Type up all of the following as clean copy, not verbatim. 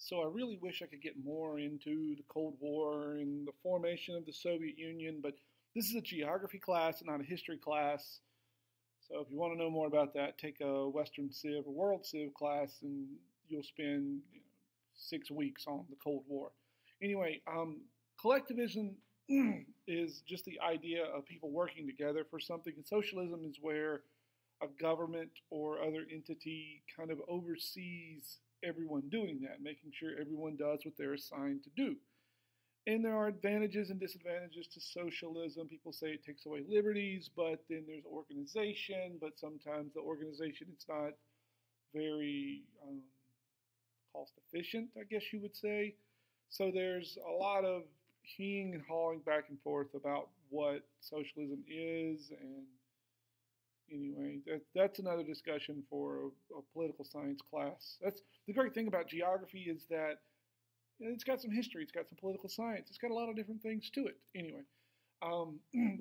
So I really wish I could get more into the Cold War and the formation of the Soviet Union, but this is a geography class and not a history class. So if you want to know more about that, take a Western Civ or World Civ class, and you'll spend 6 weeks on the Cold War. Anyway, collectivism is just the idea of people working together for something, and socialism is where a government or other entity kind of oversees everyone doing that, making sure everyone does what they're assigned to do. And there are advantages and disadvantages to socialism. People say it takes away liberties, but then there's organization, but sometimes the organization is not very cost efficient, I guess you would say. So there's a lot of heeing and hawing back and forth about what socialism is. And anyway, that's another discussion for a political science class. That's the great thing about geography is that it's got some history, it's got some political science, it's got a lot of different things to it. Anyway,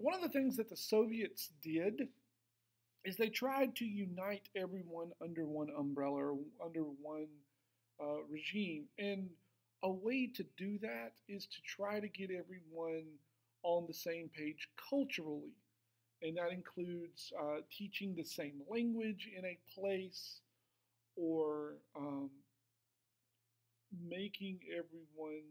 one of the things that the Soviets did is they tried to unite everyone under one umbrella or under one regime. And a way to do that is to try to get everyone on the same page culturally. And that includes teaching the same language in a place or making everyone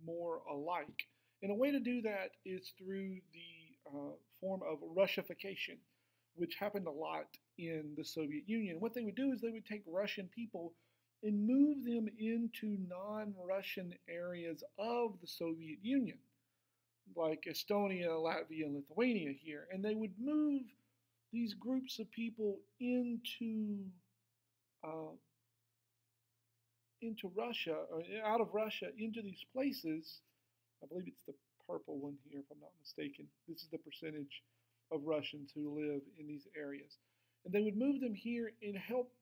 more alike. And a way to do that is through the form of Russification, which happened a lot in the Soviet Union. What they would do is they would take Russian people and move them into non Russian areas of the Soviet Union, like Estonia, Latvia, and Lithuania here. And they would move these groups of people uh, into Russia, or out of Russia, into these places. I believe it's the purple one here, if I'm not mistaken. This is the percentage of Russians who live in these areas. And they would move them here and help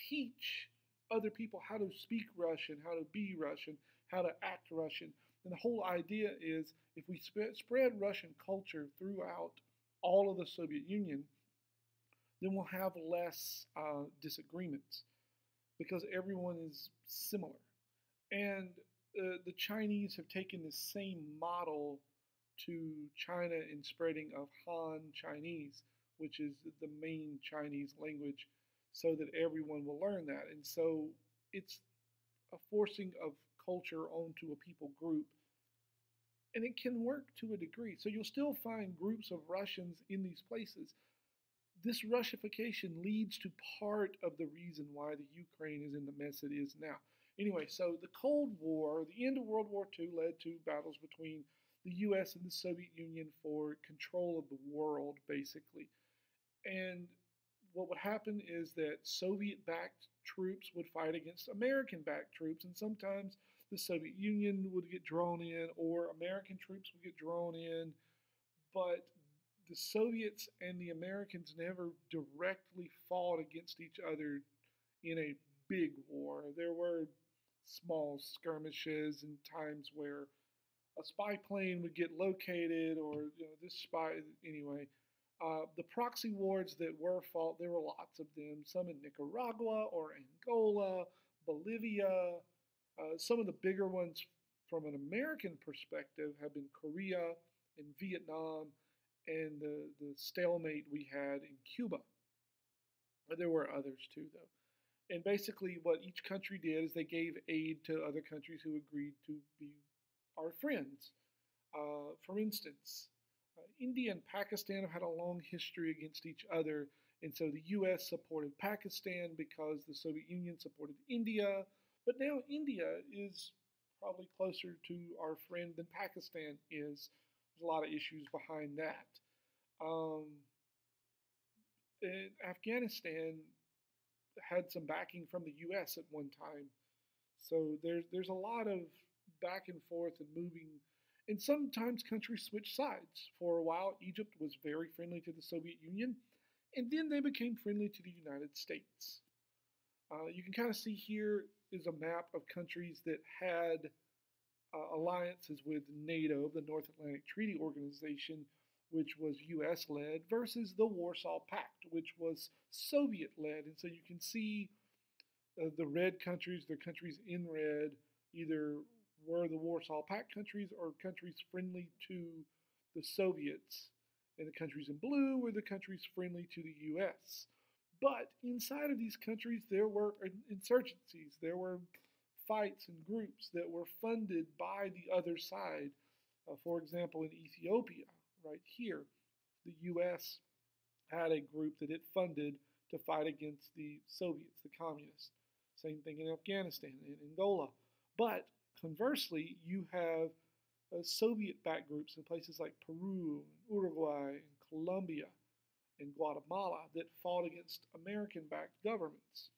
teach other people how to speak Russian, how to be Russian, how to act Russian. And the whole idea is if we spread Russian culture throughout all of the Soviet Union, then we'll have less disagreements because everyone is similar. And the Chinese have taken the same model to China in spreading of Han Chinese, which is the main Chinese language, so that everyone will learn that. And so it's a forcing of culture onto a people group. And it can work to a degree. So you'll still find groups of Russians in these places. This Russification leads to part of the reason why the Ukraine is in the mess it is now. Anyway, so the Cold War, the end of World War II, led to battles between the US and the Soviet Union for control of the world, basically. And what would happen is that Soviet backed troops would fight against American backed troops, and sometimes the Soviet Union would get drawn in, or American troops would get drawn in. But the Soviets and the Americans never directly fought against each other in a big war. There were small skirmishes and times where a spy plane would get located, or this spy anyway. The proxy wars that were fought, there were lots of them. Some in Nicaragua or Angola, Bolivia. Some of the bigger ones from an American perspective have been Korea and Vietnam, and the stalemate we had in Cuba. But there were others too, though. And basically, what each country did is they gave aid to other countries who agreed to be our friends. For instance, India and Pakistan have had a long history against each other, and so the US supported Pakistan because the Soviet Union supported India. But now India is probably closer to our friend than Pakistan is. There's a lot of issues behind that. Um, Afghanistan had some backing from the U.S. at one time, so there's a lot of back and forth and moving, and sometimes countries switch sides. For a while, Egypt was very friendly to the Soviet Union, and then they became friendly to the United States. You can kind of see here is a map of countries that had alliances with NATO, the North Atlantic Treaty Organization, which was US led, versus the Warsaw Pact, which was Soviet led. And so you can see The red countries, the countries in red, either were the Warsaw Pact countries or countries friendly to the Soviets. And the countries in blue were the countries friendly to the U.S. But inside of these countries, there were insurgencies, there were fights and groups that were funded by the other side. For example, in Ethiopia, right here, the U.S. had a group that it funded to fight against the Soviets, the communists. Same thing in Afghanistan and Angola. But conversely, you have Soviet-backed groups in places like Peru, Uruguay, and Colombia, and Guatemala that fought against American-backed governments.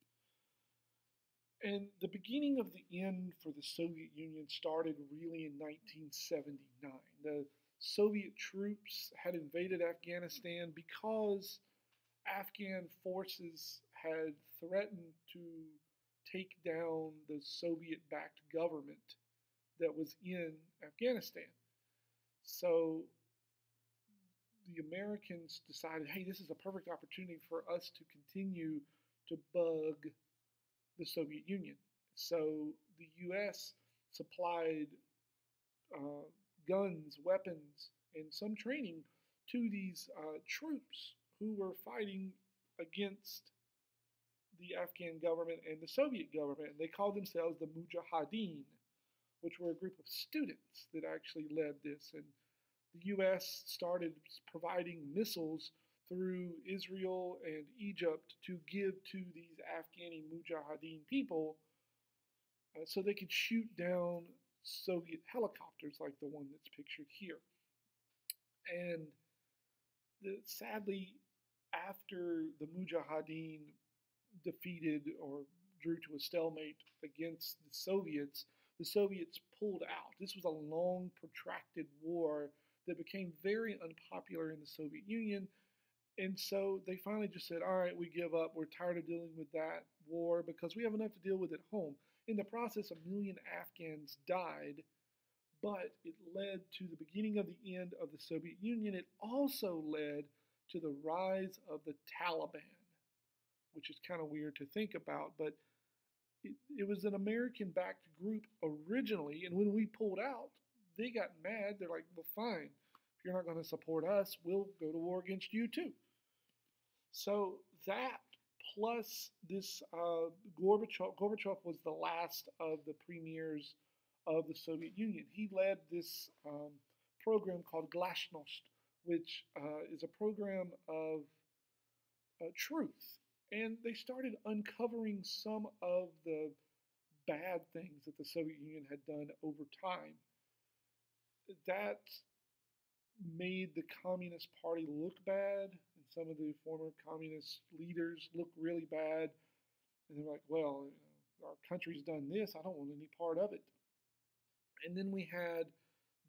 And the beginning of the end for the Soviet Union started really in 1979. The Soviet troops had invaded Afghanistan because Afghan forces had threatened to take down the Soviet-backed government that was in Afghanistan. So the Americans decided, hey, this is a perfect opportunity for us to continue to bug the Soviet Union. So the U.S. supplied guns, weapons, and some training to these troops who were fighting against the Afghan government and the Soviet government. And they called themselves the Mujahideen, which were a group of students that actually led this. And the U.S. started providing missiles through Israel and Egypt to give to these Afghani Mujahideen people so they could shoot down Soviet helicopters like the one that's pictured here. And sadly, after the Mujahideen defeated or drew to a stalemate against the Soviets pulled out. This was a long, protracted war that became very unpopular in the Soviet Union. And so they finally just said, all right, we give up. We're tired of dealing with that war because we have enough to deal with at home. In the process, 1 million Afghans died, but it led to the beginning of the end of the Soviet Union. It also led to the rise of the Taliban, which is kind of weird to think about, but it was an American-backed group originally, and when we pulled out, they got mad. They're like, well, fine. If you're not going to support us, we'll go to war against you too. So that plus this Gorbachev was the last of the premiers of the Soviet Union. He led this program called Glasnost, which is a program of truth. And they started uncovering some of the bad things that the Soviet Union had done over time. That made the Communist Party look bad, and some of the former communist leaders look really bad. And they're like, well, our country's done this, I don't want any part of it. And then we had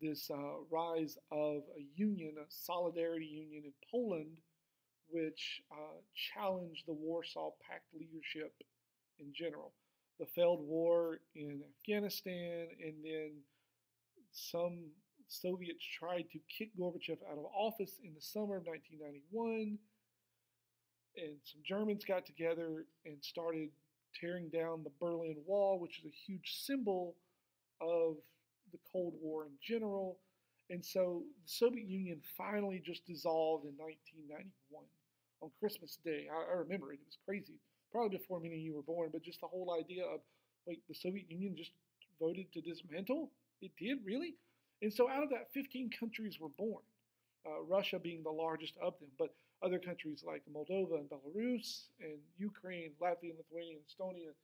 this rise of a union, a solidarity union in Poland, which challenged the Warsaw Pact leadership in general. The failed war in Afghanistan, and then some Soviets tried to kick Gorbachev out of office in the summer of 1991, and some Germans got together and started tearing down the Berlin Wall, which is a huge symbol of the Cold War in general. And so the Soviet Union finally just dissolved in 1991 on Christmas Day. I remember it. It was crazy. Probably before many of you were born, but just the whole idea of, wait, the Soviet Union just voted to dismantle? It did, really? And so out of that, 15 countries were born, Russia being the largest of them. But other countries like Moldova and Belarus and Ukraine, Latvia and Lithuania, and Estonia,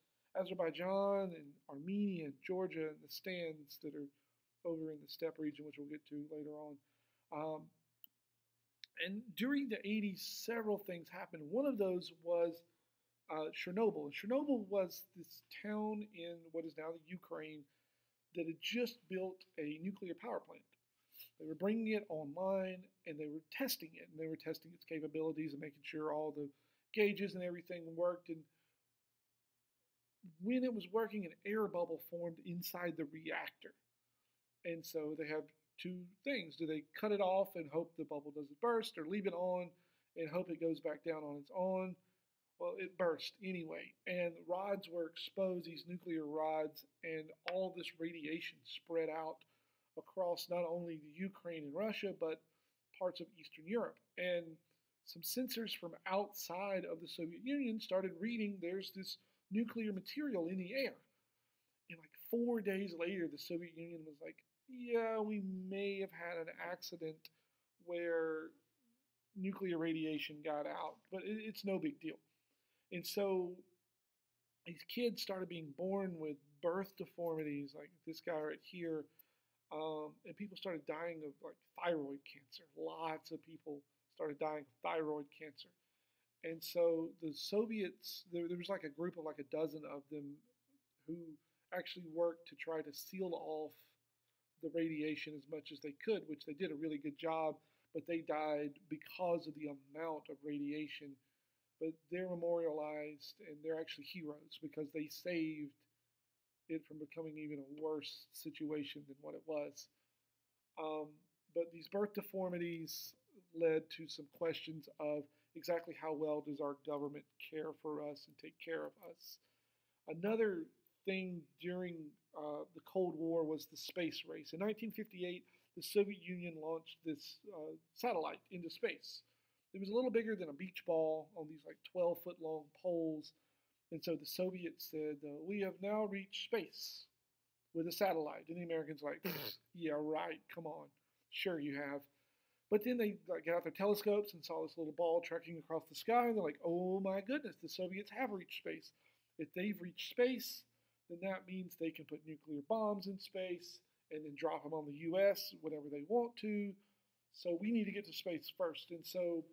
Azerbaijan and Armenia, and Georgia, and the stands that are over in the steppe region, which we'll get to later on. And during the 80s, several things happened. One of those was Chernobyl. And Chernobyl was this town in what is now the Ukraine that had just built a nuclear power plant. They were bringing it online, and they were testing it, and they were testing its capabilities and making sure all the gauges and everything worked. And when it was working, an air bubble formed inside the reactor. And so they have two things. Do they cut it off and hope the bubble doesn't burst, or leave it on and hope it goes back down on its own? Well, it burst anyway, and the rods were exposed, these nuclear rods, and all this radiation spread out across not only the Ukraine and Russia, but parts of Eastern Europe. And some sensors from outside of the Soviet Union started reading there's this nuclear material in the air. And like 4 days later, the Soviet Union was like, yeah, we may have had an accident where nuclear radiation got out, but it's no big deal. And so these kids started being born with birth deformities, like this guy right here, and people started dying of like thyroid cancer. Lots of people started dying of thyroid cancer. And so the Soviets, there was like a group of like a dozen of them who actually worked to try to seal off the radiation as much as they could, which they did a really good job, but they died because of the amount of radiation. But they're memorialized and they're actually heroes because they saved it from becoming even a worse situation than what it was. Um, but these birth deformities led to some questions of exactly how well does our government care for us and take care of us. Another thing during the Cold War was the space race. In 1958, the Soviet Union launched this satellite into space. It was a little bigger than a beach ball on these like 12-foot long poles. And so the Soviets said, we have now reached space with a satellite. And the Americans were like, yeah, right, come on. Sure you have. But then they got out their telescopes and saw this little ball trekking across the sky, and they're like, oh my goodness, the Soviets have reached space. If they've reached space, then that means they can put nuclear bombs in space and then drop them on the U.S. whenever they want to. So we need to get to space first. And so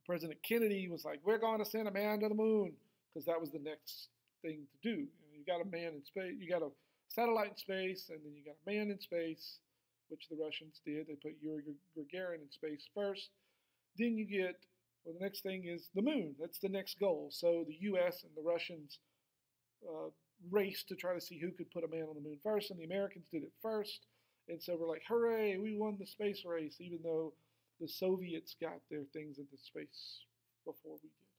President Kennedy was like, we're going to send a man to the moon, because that was the next thing to do. You got a man in space, you got a satellite in space, and then you got a man in space, which the Russians did. They put Yuri Gagarin in space first. Then you get, well, the next thing is the moon. That's the next goal. So the U.S. and the Russians raced to try to see who could put a man on the moon first, and the Americans did it first. And so we're like, hooray, we won the space race, even though the Soviets got their things into space before we did.